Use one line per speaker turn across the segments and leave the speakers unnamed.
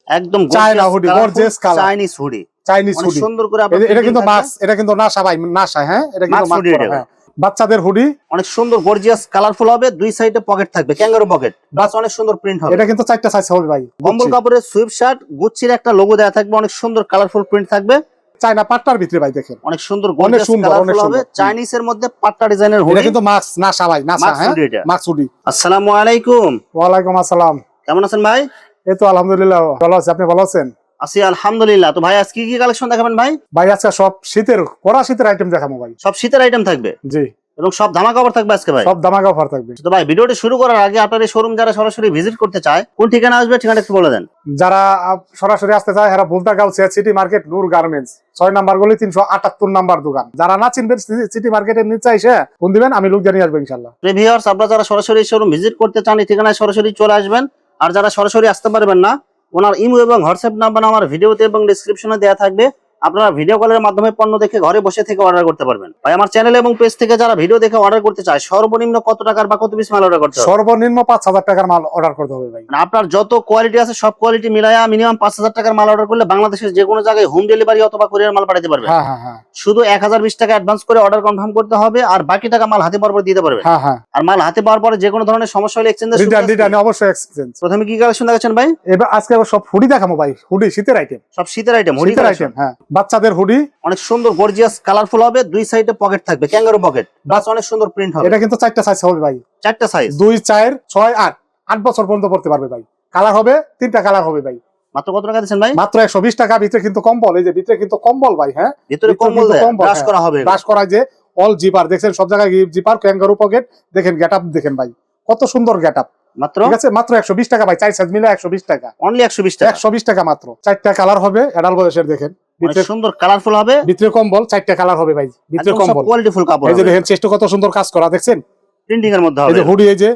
একদম
China hoodie, gorgeous colour,
Chinese hoodie,
Chinese
অনেক
hoodie.
সুন্দর করে
এটা কিন্তু মাস্ক, এটা কিন্তু নাসা ভাই, নাসা। হ্যাঁ, এটা কিন্তু
মাস্ক হুডি,
হ্যাঁ, বাচ্চাদের হুডি।
অনেক সুন্দর গর্জিয়াস কালারফুল হবে, দুই সাইডে পকেট থাকবে, ক্যাঙ্গারু পকেট, প্লাস অনেক সুন্দর প্রিন্ট হবে।
এটা কিন্তু 4টা সাইজ হবে ভাই।
কম্বল কাপড়ের সুইপ শার্ট, গুচ্ছির একটা লোগো দেওয়া থাকবে, অনেক সুন্দর কালারফুল প্রিন্ট থাকবে,
চায়না পাট্টার ভিতরে ভাই দেখেন,
অনেক সুন্দর
অনেক
গর্জিয়াস
সুন্দর, অনেক
কালারফুল হবে,
সুন্দর।
চাইনিজের মধ্যে পাট্টা ডিজাইনের হুডি।
এটা কিন্তু মাস্ক নাসা ভাই, নাসা।
মাস্ক
হ্যাঁ,
হুডি এটা।
Mask hoodie.
আসসালামু আলাইকুম।
ওয়ালাইকুম আসসালাম।
কেমন আছেন ভাই?
এই তো আলহামদুলিল্লাহ ভালো আছি, আপনি ভালো আছেন?
আছি আলহামদুলিল্লাহ। তো ভাই আজকে কি কালেকশন দেখাবেন ভাই?
ভাই আজকে সব শীতের, কড়া শীতের আইটেম দেখাবো ভাই।
সব শীতের আইটেম থাকবে
জি,
এবং সব ধামাকা অফার থাকবে আজকে ভাই।
সব ধামাকা অফার থাকবে।
তো ভাই ভিডিওটি শুরু করার আগে আপনার এই শোরুম যারা সরাসরি ভিজিট করতে চায় কোন ঠিকানা আসবে, ঠিকানা একটু বলে দেন।
যারা সরাসরি আসতে চায় এরা ভুলতাগাঁও সিটি মার্কেট নূর গার্মেন্টস 6 নাম্বার গলি 378 নাম্বার দোকান। যারা না চিনবেন সিটি মার্কেটের নিচে এসে ফোন দিবেন, আমি লোক জানিয়ে আসবো ইনশাল্লাহ।
ভিউয়ার্স, আপনারা যারা সরাসরি শোরুম ভিজিট করতে চান এই ঠিকানায় সরাসরি চলে আসবেন। আর যারা সরাসরি আসতে পারবেন না, ওনার ইমো এবং হোয়াটসঅ্যাপ নাম্বার আমার ভিডিওতে এবং ডেসক্রিপশনে দেওয়া থাকবে। আপনারা ভিডিও কলের মাধ্যমে পণ্য দেখে ঘরে বসে থেকে অর্ডার করতে পারবেন। ভাই আমার চ্যানেল এবং পেজ থেকে যারা ভিডিও দেখে অর্ডার করতে চায় সর্বনিম্ন কত টাকার বা কত পিস মাল অর্ডার করতে হবে?
সর্বনিম্ন 5,000 টাকার মাল অর্ডার করতে হবে ভাই।
মানে আপনার যত কোয়ালিটি আছে সব কোয়ালিটি মিলায়া মিনিমাম 5,000 টাকার মাল অর্ডার করলে বাংলাদেশের যে কোনো জায়গায় হোম ডেলিভারি অথবা কুরিয়ার মাল পাঠাতে পারবেন।
হ্যাঁ হ্যাঁ হ্যাঁ
শুধু 1020 টাকা অ্যাডভান্স করে অর্ডার কনফার্ম করতে হবে, আর বাকি টাকা মাল হাতে পাওয়ার পর দিতে পারবেন।
হ্যাঁ হ্যাঁ,
আর মাল হাতে পাওয়ার পরে যে কোনো ধরনের সমস্যা হলে এক্সচেঞ্জের সুবিধা আছে।
রিটার্ন অবশ্যই এক্সচেঞ্জ।
প্রথমে কি কালেকশন দেখাচ্ছেন ভাই?
এবার আজকে আবার সব হুডি দেখাবো ভাই, হুডি শীতের আইটেম,
সব শীতের আইটেম, হুডি
শীতের
কালেকশন।
আইটেম। হ্যাঁ, বাচ্চাদের হুডি,
অনেক সুন্দর গর্জিয়াস কালারফুল হবে, দুই সাইডে পকেট থাকবে, ক্যাঙ্গারু পকেট, প্লাস অনেক সুন্দর প্রিন্ট হবে।
এটা কিন্তু 4টা সাইজ হবে ভাই।
4টা সাইজ,
2, 4, 6, 8, 8 বছর পর্যন্ত পড়তে পারবে ভাই। কালার হবে 3টা কালার হবে ভাই।
মাত্র কত টাকা দিচ্ছেন ভাই?
মাত্র 120 টাকা। ভিতরে কিন্তু কম্বল, এই যে ভিতরে কিন্তু কম্বল ভাই। হ্যাঁ,
ভিতরে কম্বল দেয়, ব্রাশ করা হবে।
ব্রাশ করা, যে অল জিপার দেখছেন সব জায়গায় জিপার, ক্যাঙ্গারু পকেট। দেখেন গেটআপ দেখেন ভাই, কত সুন্দর গেটআপ।
মাত্র,
ঠিক আছে, মাত্র 120 টাকা ভাই। 4 সাইজ মিলে 120 টাকা,
অনলি 120 টাকা।
120 টাকা মাত্র। 4টা কালার হবে অ্যাডাল্ট বয়সের। দেখেন
অনেক সুন্দর কালারফুল হবে,
ভিতরে কম্বল, 4টা কালার হবে ভাই। ভিতরে
একদম সব
কম্বল,
কোয়ালিটি ফুল কাপড়
এই যে
হবে।
দেখেন চেস্ট কত সুন্দর কাজ করা দেখছেন,
প্রিন্টিং এর মধ্যে
এই
হবে।
যে হুডি, এই যে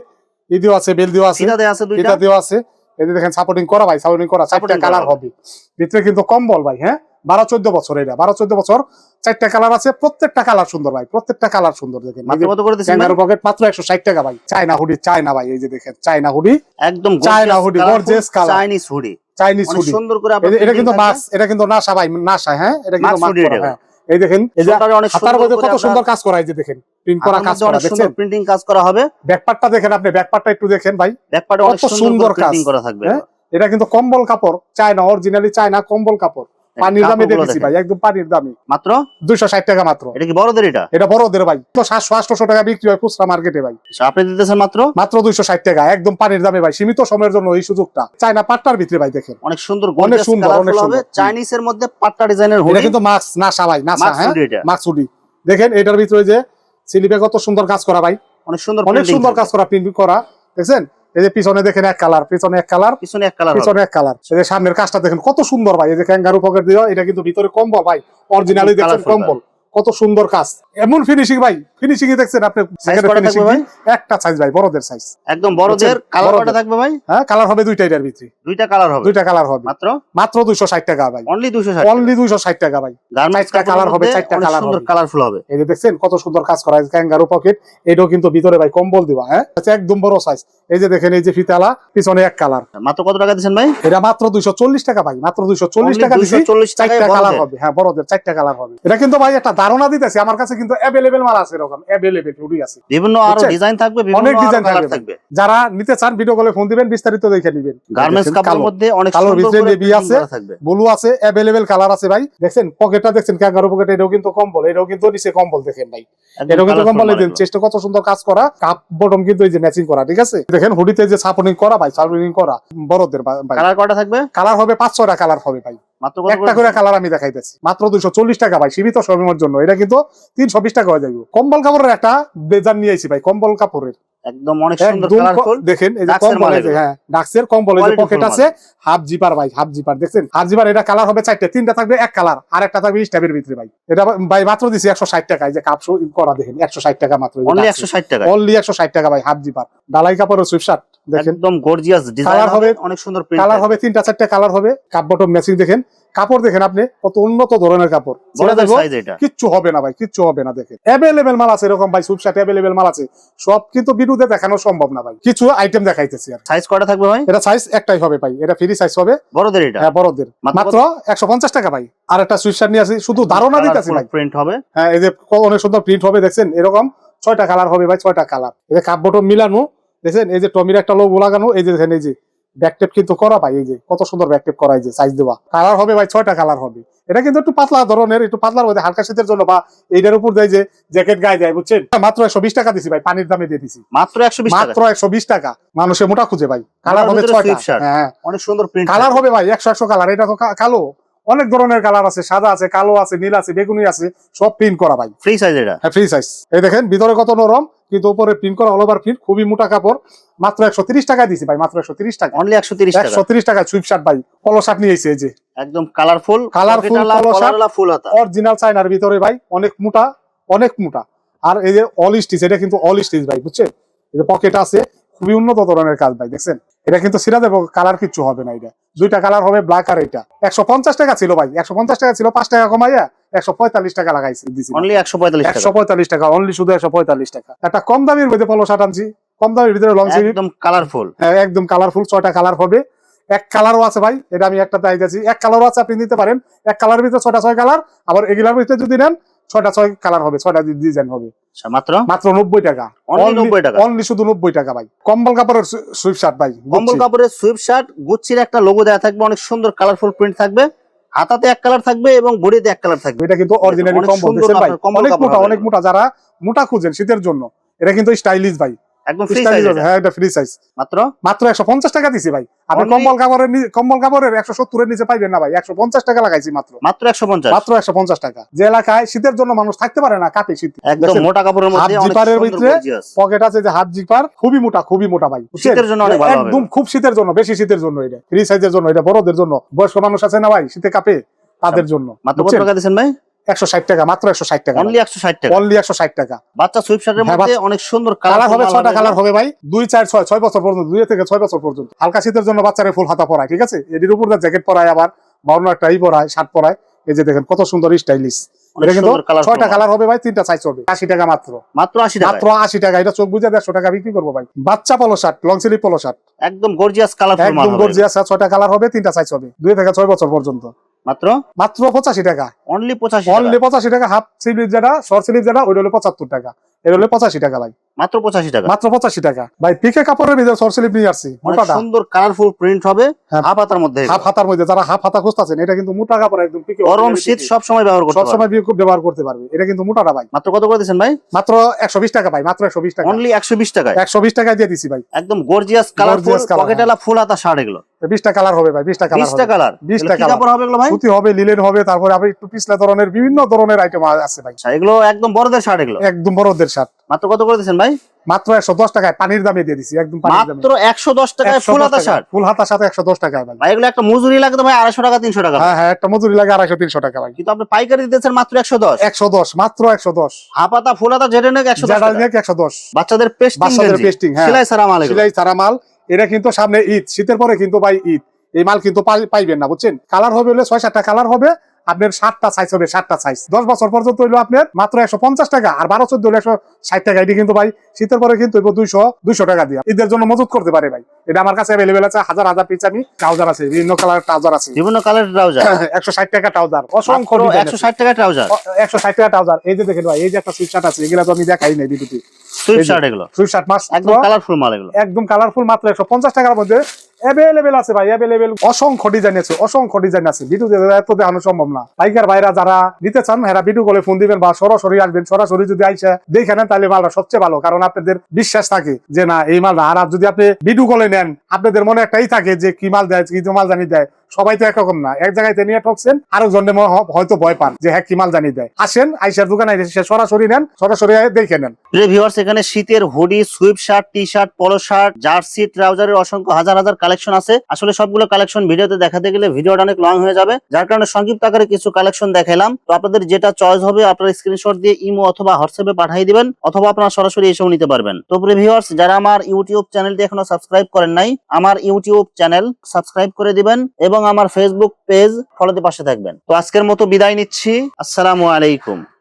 ইদিও আছে, বেল দিও আছে,
সিধা দেয়া আছে দুইটা।
এটা দেওয়া আছে। এই যে দেখেন সাপোর্টিং করা ভাই, সাপোর্টিং করা। 4টা কালার হবে ভিতরে কিন্তু কম্বল ভাই। হ্যাঁ, 12-14 বছর, এটা 12-14 বছর। 4টা কালার আছে, প্রত্যেকটা কালার সুন্দর ভাই, প্রত্যেকটা কালার সুন্দর। দেখেন
মাত্র কত করে দিচ্ছেন ভাই?
ক্যাঙ্গারু পকেট মাত্র 160 টাকা ভাই। চায়না হুডি, চায়না ভাই, এই যে দেখেন চায়না হুডি,
একদম
China hoodie, gorgeous colour,
Chinese hoodie,
Chinese
অনেক
হুডি।
সুন্দর করে আপনার
এটা কিন্তু মাস্ক, এটা কিন্তু নাসা ভাই, নাসা। হ্যাঁ, এটা কিন্তু
মাস্ক হুডি।
হ্যাঁ, এই দেখেন এই যে
শোল্ডারে অনেক
হাতার মধ্যে
সুন্দর
কত
করে
সুন্দর কাজ করা, এই যে দেখেন প্রিন্ট করা কাজ করা
অনেক সুন্দর
দেখছেন।
প্রিন্টিং কাজ করা হবে।
ব্যাকপার্টটা দেখেন আপনি, ব্যাকপার্টটা একটু দেখেন ভাই,
ব্যাকপার্টে অনেক
কত
সুন্দর
সুন্দর কাজ
প্রিন্টিং করা থাকবে।
হ্যাঁ, এটা কিন্তু কম্বল কাপড়, চায়না, অরিজিনালি চায়না কম্বল কাপড়। পানির দামে দেখেছি ভাই, একদম পানির দামে।
মাত্র
260 টাকা মাত্র।
এটা কি বড়দের? এটা
বড়দের ভাই তো 700-800 টাকা বিক্রি হয় খুচরা মার্কেটে ভাই।
আপনি দিতেছেন মাত্র
মাত্র 260 টাকা, একদম পানির দামে ভাই, সীমিত সময়ের জন্য এই সুযোগটা। চায়না পাট্টার ভিতরে ভাই দেখেন,
অনেক সুন্দর
অনেক সুন্দর, অনেক
হবে,
সুন্দর।
চাইনিজের মধ্যে পাট্টা ডিজাইনের হুডি।
এটা কিন্তু মাস্ক নাসা ভাই, নাসা।
মাস্ক
হ্যাঁ,
হুডি এটা।
মাস্ক হুডি দেখেন, এটার ভিতরে যে স্লিপে কত সুন্দর কাজ করা ভাই,
অনেক সুন্দর,
অনেক সুন্দর কাজ করা, প্রিন্ট করা দেখছেন। এই যে পিছনে দেখেন এক কালার, পিছনে এক কালার,
পিছনে এক কালার,
পিছনে এক কালার। এই যে সামনের কাজটা দেখেন কত সুন্দর ভাই, এই যে ক্যাঙ্গারু পকেট দিও, এটা কিন্তু ভিতরে কম্বল ভাই, অরিজিনালি দেখছেন কম্বল, কত সুন্দর কাজ। এমন ফিনিশিং ভাই, ফিনিশিং এ দেখছেন আপনি। একটা সাইজ ভাই, বড়দের সাইজ,
একদম বড়দের। কালার কয়টা থাকবে ভাই?
হ্যাঁ, কালার হবে দুইটা, এটার ভিতরে
দুইটা কালার হবে,
দুইটা কালার হবে।
মাত্র
মাত্র 260 টাকা ভাই,
অনলি 260,
অনলি 260 টাকা ভাই।
গার্মেন্টস
কালার হবে, 4টা কালার
সুন্দর
হবে,
কালারফুল হবে।
এই যে দেখছেন কত সুন্দর কাজ করা, ক্যাঙ্গারু পকেট। এটাও কিন্তু ভিতরে ভাই কম্বল দিবা। হ্যাঁ, একদম বড় সাইজ। এই যে দেখেন, এই যে ফিতালা, পিছনে এক কালার।
মাত্র কত টাকা দিচ্ছেন ভাই?
এটা মাত্র 240 টাকা ভাই, মাত্র 240 টাকা দিছি। 4টা কালার হবে। হ্যাঁ, বড়দের 4টা কালার হবে। এটা কিন্তু ভাই একটা ধারণা দিতেছি, আমার কাছে কিন্তু অ্যাভেলেবেল মাল আছে, এরকম অ্যাভেলেবেল হুডি আছে,
বিভিন্ন আরো ডিজাইন থাকবে,
অনেক
বিভিন্ন
ডিজাইন
কালার থাকবে।
যারা নিতে চান ভিডিও কলে ফোন দিবেন, বিস্তারিত দেখে নেবেন।
গার্মেন্টস কাপড়ের মধ্যে অনেক
কালোর
সুন্দর
ভিতরে
করে
নেভি আছে,
প্রিন্টিং করা থাকবে,
ব্লু আছে, অ্যাভেলেবেল কালার আছে ভাই। দেখছেন পকেটটা দেখছেন, ক্যাঙ্গারু পকেট, এটাও কিন্তু কম্বল, এটাও কিন্তু নিচে কম্বল দেখেন ভাই, এটাও কিন্তু কম্বল। এই চেষ্টা কত সুন্দর কাজ করা, কাপ বটম কিন্তু এই যে ম্যাচিং করা। ঠিক আছে, দেখেন হুডিতে যে সাপোর্টিং করা ভাই, সাপোর্টিং করা বড়দের ভাই।
কালার কয়টা থাকবে?
কালার হবে 5-6টা কালার হবে ভাই।
মাত্র
একটা করে কালার আমি দেখাইতেছি, মাত্র 240 টাকা ভাই, সীমিত সময়ের জন্য। এটা কিন্তু 320 টাকা হয়ে যাবে। কম্বল কাপড়ের একটা বেজার নিয়ে আইছি ভাই, কম্বল কাপড়ের
একদম অনেক সুন্দর কালারফুল।
দেখেন এই যে কম্বল, হ্যাঁ ডাক্সের কম্বল, এই যে পকেট আছে, হাফ জিপার ভাই, হাফ জিপার দেখছেন, হাফ জিপার। এটা কালার হবে 4টে, 3টা থাকবে এক কালার, আর একটা থাকবে স্ট্যাপের ভিতরে ভাই। এটা ভাই মাত্র দিছি 160 টাকা। এই যে কাপশো করা দেখেন, 160 টাকা মাত্র,
অনলি 160 টাকা,
অনলি 160 টাকা ভাই, হাফ জিপার। ডালাই কাপড়ের সুইপ শার্ট, দেখেন
একদম গর্জিয়াস ডিজাইন
কালার হবে,
হবে, অনেক সুন্দর প্রিন্ট
কালার হবে 3টা 4টা কালার হবে, কাপ বটম ম্যাচিং দেখেন, কাপড় দেখেন আপনি কত উন্নত ধরনের কাপড়,
বড়দের সাইজ এটা।
কিচ্ছু হবে না ভাই, কিচ্ছু হবে না। দেখেন অ্যাভেলেবেল মাল আছে এরকম ভাই, সুপশাট অ্যাভেলেবেল মাল আছে, সব কিন্তু ভিডিওতে দেখানো সম্ভব না ভাই, কিছু আইটেম দেখাইতেছি আর।
সাইজ কয়টা থাকবে ভাই?
এটা সাইজ একটাই হবে ভাই, এটা ফ্রি সাইজ হবে
বড়দের এটা?
হ্যাঁ বড়দের, মাত্র 150 টাকা ভাই। আর একটা সুইটশার্ট নিয়ে আসি, শুধু ধারণা দিতেছি ভাই,
প্রিন্ট হবে।
হ্যাঁ এই যে অনেক সুন্দর প্রিন্ট হবে, দেখছেন এরকম 6টা কালার হবে ভাই, 6টা কালার। এই যে কাপ বটম মিলানো, দেখছেন এই যে টমির একটা লোগো লাগানো, এই যে দেখেন এই যে ব্যাকটেপ কিন্তু করা ভাই, এই যে কত সুন্দর ব্যাকটেপ করা, এই যে সাইজ দেওয়া। কালার হবে ভাই 6টা কালার হবে। এটা কিন্তু একটু পাতলা ধরনের, একটু পাতলার মধ্যে হালকা শীতের জন্য, বা এইটার উপর দেয় যে জ্যাকেট গায়ে দেয়, বুঝছেন। মাত্র 120 টাকা দিছি ভাই, পানির দামে দিয়ে দিছি
মাত্র 120 টাকা।
মাত্র 120 টাকা। মানুষে মোটা খুঁজে ভাই। কালার হবে 6টা, হ্যাঁ
অনেক সুন্দর প্রিন্ট
কালার হবে ভাই, 100 কালার। এটা তো কালো, অনেক ধরনের কালার আছে, সাদা আছে, কালো আছে, নীল আছে, বেগুনি আছে, সব প্রিন্ট করা ভাই।
ফ্রি সাইজ এটা?
হ্যাঁ ফ্রি সাইজ। এই দেখেন ভিতরে কত নরম, কিন্তু উপরে প্রিন্ট করা, অল ওভার প্রিন্ট, খুবই মোটা কাপড়। মাত্র 130 টাকা দিছি ভাই, মাত্র 130 টাকা।
অনলি 130 টাকা।
130 টাকা সুইপ শার্ট ভাই, পলো শার্ট নিয়ে এসেছে, এই যে
একদম কালারফুল
পলো শার্ট,
ফুল হাতা,
অরিজিনাল চায়নার ভিতরে ভাই, অনেক মোটা, অনেক মোটা। আর এই যে অল স্টিচ, এটা কিন্তু অল স্টিচ ভাই, বুঝছেন। এই যে পকেট আছে, খুবই উন্নত ধরনের কাজ ভাই, দেখছেন। এটা কিন্তু সিরা দেবো, কালার কিচ্ছু হবে না। এটা 2টা কালার হবে, ব্ল্যাক আর এটা। 150 টাকা ছিল ভাই, 150 টাকা ছিল, 5 টাকা কমাইয়া 145 টাকা লাগাইছি দিছি।
অনলি 145 টাকা।
145 টাকা অনলি, শুধু 145 টাকা। একটা কম দামের মধ্যে পলো শার্ট আনছি, কম দামের ভিতরে লং স্লিভ,
একদম কালারফুল।
হ্যাঁ একদম কালারফুল। 6টা কালার হবে, এক কালারও আছে ভাই, এটা আমি একটা চাইতেছি, এক কালারও আছে, আপনি নিতে পারেন। এক কালারের ভিতরে 6টা 6 কালার, আবার এগুলার ভিতরে যদি নেন 6টা 6 কালার হবে, 6টা ডিজাইন হবে।
মাত্র
মাত্র 90 টাকা,
অনলি 90 টাকা,
অনলি শুধু 90 টাকা ভাই। কম্বল কাপড়ের সুইপ শার্ট ভাই,
কম্বল কাপড়ের সুইপ শার্ট, গুচ্ছির একটা লোগো দেওয়া থাকবে, অনেক সুন্দর কালারফুল প্রিন্ট থাকবে, হাতাতে এক কালার থাকবে এবং বডিতে এক কালার থাকবে।
এটা কিন্তু অরিজিনালি কম্বল, দেখছেন ভাই, অনেক মোটা, অনেক মোটা। যারা মোটা খুঁজেন শীতের জন্য, এটা কিন্তু স্টাইলিশ ভাই,
একদম ফ্রি সাইজ।
হ্যাঁ এটা ফ্রি সাইজ। মাত্র 150 টাকা দিছি ভাই। আপনি কম্বল কাপড়ের 170 এর নিচে পাইবেন না ভাই, 150 টাকা লাগাইছি মাত্র।
মাত্র 150,
মাত্র 150 টাকা। যে এলাকায় শীতের জন্য মানুষ থাকতে পারে না, কাঁপে শীত,
একদম মোটা কাপড়ের মধ্যে অনেক
জিপারের
সুন্দর
ভিতরে
গর্জিয়াস
পকেট আছে, যে হাফ জিপার, খুবই মোটা, খুবই মোটা ভাই,
শীতের জন্য অনেক ভালো হবে।
একদম খুব শীতের জন্য, বেশি শীতের জন্য এটা ফ্রি সাইজের জন্য, এটা বড়দের জন্য, বয়স্ক মানুষ আছে না ভাই, শীতে কাঁপে, তাদের জন্য।
মাত্র কত টাকা দিবেন ভাই?
160 টাকা, মাত্র 160 টাকা,
অনলি 160 টাকা,
অনলি 160 টাকা।
বাচ্চা সুইপ শার্টের মধ্যে অনেক সুন্দর
কালার হবে, 6টা কালার হবে ভাই, 2 4 6 6 বছর পর্যন্ত, 2 থেকে 6 বছর পর্যন্ত। হালকা শীতের জন্য বাচ্চারা ফুল হাতা পরায়, ঠিক আছে, এর উপর জ্যাকেট পরায়, আবার বাউন্ন একটা পরায়, শার্ট পরায়। এই যে দেখেন কত সুন্দর স্টাইলিশ। এটা কিন্তু 6টা কালার হবে ভাই, 3টা সাইজ হবে, 80 টাকা মাত্র,
মাত্র 80 টাকা,
মাত্র 80 টাকা। এটা চোখ বুঝে 150 টাকা বিক্রি করবো ভাই। বাচ্চা পলো শার্ট, লং স্লিভ পলো শার্ট,
একদম গর্জিয়াস কালারফুল,
একদম গর্জিয়াস। 6টা কালার হবে, 3টা সাইজ হবে, 2 থেকে 6 বছর পর্যন্ত।
মাত্র
85 টাকা,
অনলি 85 টাকা,
অনলি 85 টাকা। হাফ স্লিভ যেটা, শর্ট স্লিভ যেটা, ওইটা হলো 75 টাকা, এটা হলো 85 টাকা ভাই,
মাত্র 85 টাকা,
মাত্র 85 টাকা ভাই। পিকে কাপড়ের ভিতরে শর্ট স্লিভ নিয়ে আসছি, মোটাটা
সুন্দর কালারফুল প্রিন্ট হবে, হাফ হাতার মধ্যে,
হাফ হাতার মধ্যে। যারা হাফ হাতা খুঁজতেছেন, এটা কিন্তু মোটা কাপড়, একদম পিকে,
গরম শীত সব সময় ব্যবহার করতে
সব সময় ব্যবহার করতে পারবে। এটা কিন্তু মোটাটা ভাই।
মাত্র কত করে দিবেন ভাই?
মাত্র 120 টাকা ভাই, মাত্র 120 টাকা,
অনলি 120 টাকায়,
120 টাকা দিয়ে দিছি ভাই।
একদম গর্জিয়াস কালারফুল পকেটওয়ালা ফুল হাতা শার্ট, এগুলো
20টা কালার হবে ভাই, 20টা কালার,
20টা কালার,
20টা
কি কাপড় হবে এগুলো ভাই?
সুতি হবে, লিলেন হবে, তারপরে আবার একটু পিছলা ধরনের বিভিন্ন ধরনের আইটেম আছে ভাই।
এগুলো একদম বড়দের শার্ট, এগুলো
একদম বড়দের শার্ট।
মাত্র কত করে দিবেন ভাই?
মাত্র 110 টাকায়, পানির দামে দিয়ে দিছি, একদম পানির দামে,
মাত্র 110 টাকায় ফুল হাতা শার্ট,
ফুল হাতার সাথে 110 টাকায় ভাই।
ভাই এগুলো একটা মজুরি লাগতো ভাই 250 টাকা 300 টাকা,
হ্যাঁ হ্যাঁ, একটা মজুরি লাগে 250 300 টাকা ভাই,
কিন্তু আপনি পাইকারি দিতেছেন মাত্র 110,
110, মাত্র 110।
হাফ হাতা ফুল হাতা যেটা নেক 110
যেটা
টাকা,
নেক 110।
বাচ্চাদের পেস্টিং,
হ্যাঁ,
সেলাই সারা মাল,
সেলাই সারা মাল। এটা কিন্তু সামনে ঈদ, শীতের পরে কিন্তু ভাই ঈদ, এই মাল কিন্তু পাইবেন না, বুঝছেন। কালার হবে হলে 6-7টা কালার হবে, আপনার 7টা সাইজ হবে, 7টা সাইজ। 10 বছর পর্যন্ত হইলো আপনার মাত্র 150 টাকা, আর 12-14 হলো 160 টাকা। এটি কিন্তু ভাই শীতের পরে কিন্তু 200 টাকা দিয়ে ঈদের জন্য মজুত করতে পারে ভাই। এটা আমার কাছে অ্যাভেলেবেল আছে, হাজার হাজার পিস। আমি ট্রাউজার আছে, বিভিন্ন কালারের ট্রাউজার আছে,
বিভিন্ন কালারের ট্রাউজার,
160 টাকা ট্রাউজার, অসংখ্য
160 টাকা ট্রাউজার,
160 টাকা ট্রাউজার। এই যে দেখেন ভাই, এই যে একটা সুইট শার্ট আছে, এগুলা তো আমি দেখাই নাই ভিডিওতে।
সুইট শার্ট, এগুলো
সুইট শার্ট
একদম কালারফুল মাল, এগুলো
একদম কালারফুল, মাত্র 150 টাকার মধ্যে অ্যাভেলেবেল আছে ভাই, অ্যাভেলেবেল। অসংখ্য ডিজাইন আছে, অসংখ্য ডিজাইন আছে, ভিডিওতে এত দেখানো সম্ভব না। পাইকার ভাইরা যারা নিতে চান, এরা ভিডিও কলে ফোন দিবেন বা সরাসরি আসবেন। সরাসরি যদি আইসা দেখে নেন, তাহলে মালটা সবচেয়ে ভালো, কারণ আপনাদের বিশ্বাস থাকে যে না এই মালটা। আর যদি আপনি ভিডিও কলে নেন, আপনাদের মনে একটাই থাকে যে কি মাল দেয়, কি মাল জানি দেয়। সবাই তো একরকম না, এক জায়গায় নিয়ে ঠকছেন, আরেকজনের হয়তো ভয় পান যে হ্যাঁ কি মাল জানি দেয়। আসেন, আইসার দোকানে সরাসরি নেন, সরাসরি দেখে নেন।
ভিউয়ার্স, এখানে শীতের hoodie, sweatshirt, T shirt, polo shirt, jersey, ট্রাউজারের অসংখ্য হাজার হাজার কালেকশন কালেকশন আছে। আসলে সবগুলো কালেকশন ভিডিওতে দেখাতে গেলে ভিডিওটা অনেক লং হয়ে যাবে, যার কারণে সংক্ষিপ্ত আকারে কিছু কালেকশন দেখাইলাম। তো আপনাদের যেটা চয়েস হবে আপনারা স্ক্রিনশট দিয়ে ইমো অথবা হোয়াটসঅ্যাপে পাঠিয়ে দিবেন, অথবা আপনারা সরাসরি এসেও নিতে পারবেন। তো প্রিয় ভিউয়ার্স, যারা আমার ইউটিউব চ্যানেলটি এখনো সাবস্ক্রাইব করেন নাই, আমার ইউটিউব চ্যানেল সাবস্ক্রাইব করে দিবেন এবং আমার ফেসবুক পেজ ফলোতে পাশে থাকবেন। তো আজকের মতো বিদায় নিচ্ছি। আসসালামু আলাইকুম।